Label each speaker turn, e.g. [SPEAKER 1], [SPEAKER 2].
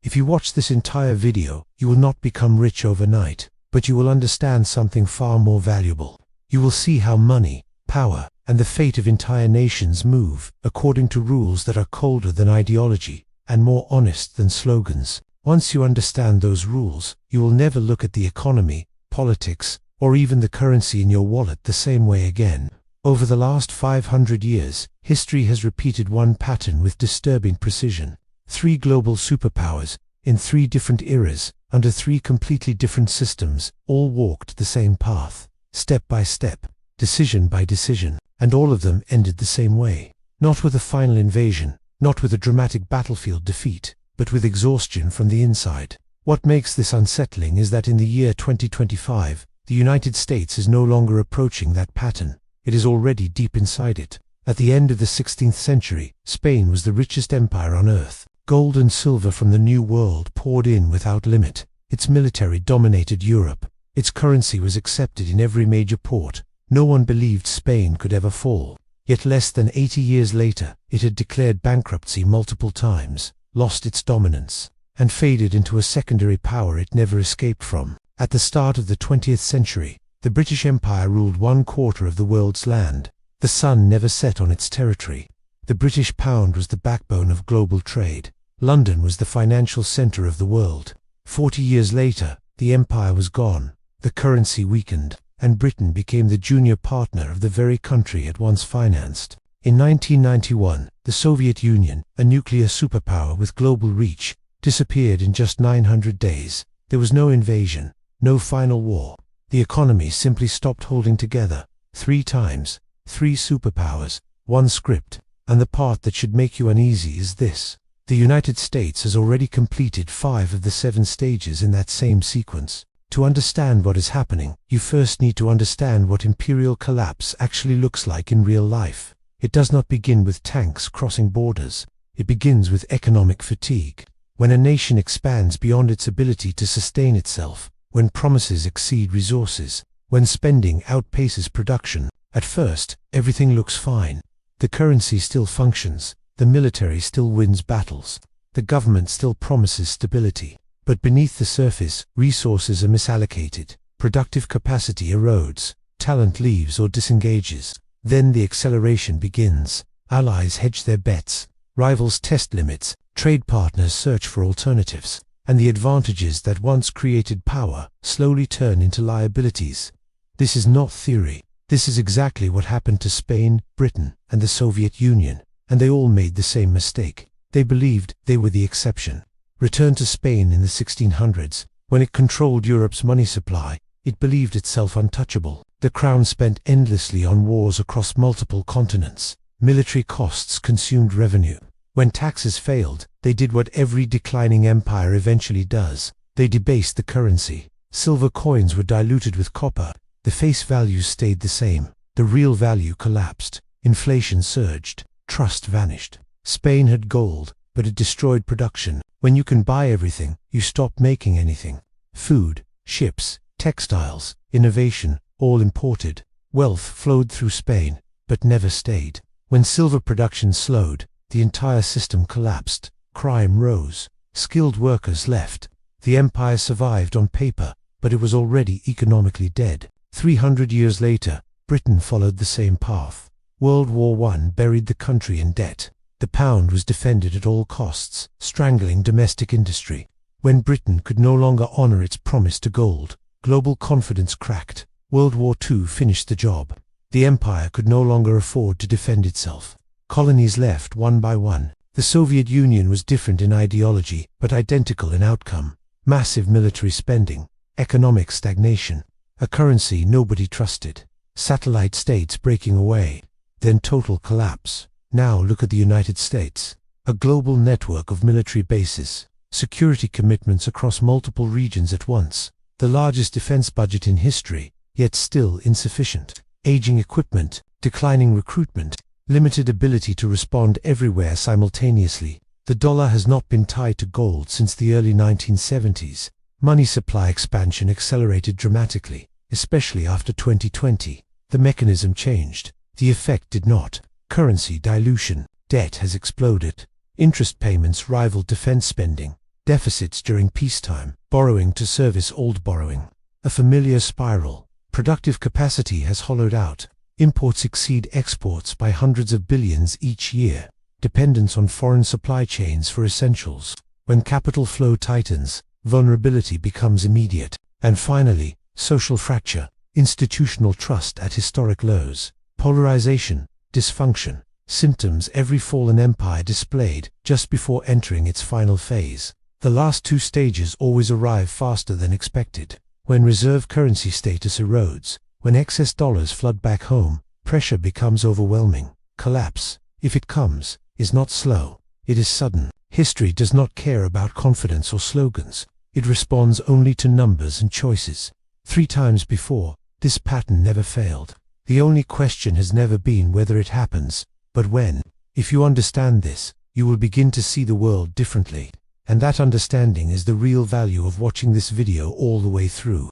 [SPEAKER 1] If you watch this entire video, you will not become rich overnight, but you will understand something far more valuable. You will see how money, power, and the fate of entire nations move according to rules that are colder than ideology and more honest than slogans. Once you understand those rules, you will never look at the economy, politics, or even the currency in your wallet the same way again. Over the last 500 years, history has repeated one pattern with disturbing precision. 3 global superpowers, in 3 different eras, under 3 completely different systems, all walked the same path, step by step, decision by decision, and all of them ended the same way. Not with a final invasion, not with a dramatic battlefield defeat, but with exhaustion from the inside. What makes this unsettling is that in the year 2025, the United States is no longer approaching that pattern. It is already deep inside it. At the end of the 16th century, Spain was the richest empire on earth. Gold and silver from the New World poured in without limit. Its military dominated Europe. Its currency was accepted in every major port. No one believed Spain could ever fall. Yet less than 80 years later, it had declared bankruptcy multiple times, lost its dominance, and faded into a secondary power it never escaped from. At the start of the 20th century, the British Empire ruled 1/4 of the world's land. The sun never set on its territory. The British pound was the backbone of global trade. London was the financial center of the world. 40 years later, the empire was gone, the currency weakened, and Britain became the junior partner of the very country it once financed. In 1991, the Soviet Union, a nuclear superpower with global reach, disappeared in just 900 days. There was no invasion, no final war. The economies simply stopped holding together. 3 times, 3 superpowers, 1 script. And the part that should make you uneasy is this. The United States has already completed 5 of the 7 stages in that same sequence. To understand what is happening, you first need to understand what imperial collapse actually looks like in real life. It does not begin with tanks crossing borders. It begins with economic fatigue. When a nation expands beyond its ability to sustain itself, when promises exceed resources, when spending outpaces production, at first, everything looks fine. The currency still functions, the military still wins battles, the government still promises stability. But beneath the surface, resources are misallocated, productive capacity erodes, talent leaves or disengages. Then the acceleration begins. Allies hedge their bets, rivals test limits, trade partners search for alternatives, and the advantages that once created power slowly turn into liabilities. This is not theory. This is exactly what happened to Spain, Britain, and the Soviet Union, and they all made the same mistake. They believed they were the exception. Return to Spain in the 1600s. When it controlled Europe's money supply, it believed itself untouchable. The crown spent endlessly on wars across multiple continents. Military costs consumed revenue. When taxes failed, they did what every declining empire eventually does. They debased the currency. Silver coins were diluted with copper. The face values stayed the same. The real value collapsed. Inflation surged. Trust vanished. Spain had gold, but it destroyed production. When you can buy everything, you stop making anything. Food, ships, textiles, innovation, all imported. Wealth flowed through Spain, but never stayed. When silver production slowed, the entire system collapsed. Crime rose. Skilled workers left. The empire survived on paper, but it was already economically dead. 300 years later, Britain followed the same path. World War I buried the country in debt. The pound was defended at all costs, strangling domestic industry. When Britain could no longer honor its promise to gold, global confidence cracked. World War II finished the job. The empire could no longer afford to defend itself. Colonies left one by one. The Soviet Union was different in ideology, but identical in outcome. Massive military spending, economic stagnation, a currency nobody trusted, satellite states breaking away, then total collapse. Now look at the United States. A global network of military bases, security commitments across multiple regions at once, the largest defense budget in history, yet still insufficient. Aging equipment, declining recruitment, limited ability to respond everywhere simultaneously. The dollar has not been tied to gold since the early 1970s. Money supply expansion accelerated dramatically, especially after 2020. The mechanism changed. The effect did not. Currency dilution. Debt has exploded. Interest payments rival defense spending. deficits during peacetime, borrowing to service old borrowing. A familiar spiral. Productive capacity has hollowed out. Imports exceed exports by hundreds of billions each year. Dependence on foreign supply chains for essentials. When capital flow tightens, vulnerability becomes immediate. And finally, social fracture. Institutional trust at historic lows. Polarization, dysfunction. Symptoms every fallen empire displayed just before entering its final phase. The last two stages always arrive faster than expected. When reserve currency status erodes, when excess dollars flood back home, pressure becomes overwhelming. Collapse, if it comes, is not slow, it is sudden. History does not care about confidence or slogans. It responds only to numbers and choices. 3 times before, this pattern never failed. The only question has never been whether it happens, but when. If you understand this, you will begin to see the world differently. And that understanding is the real value of watching this video all the way through.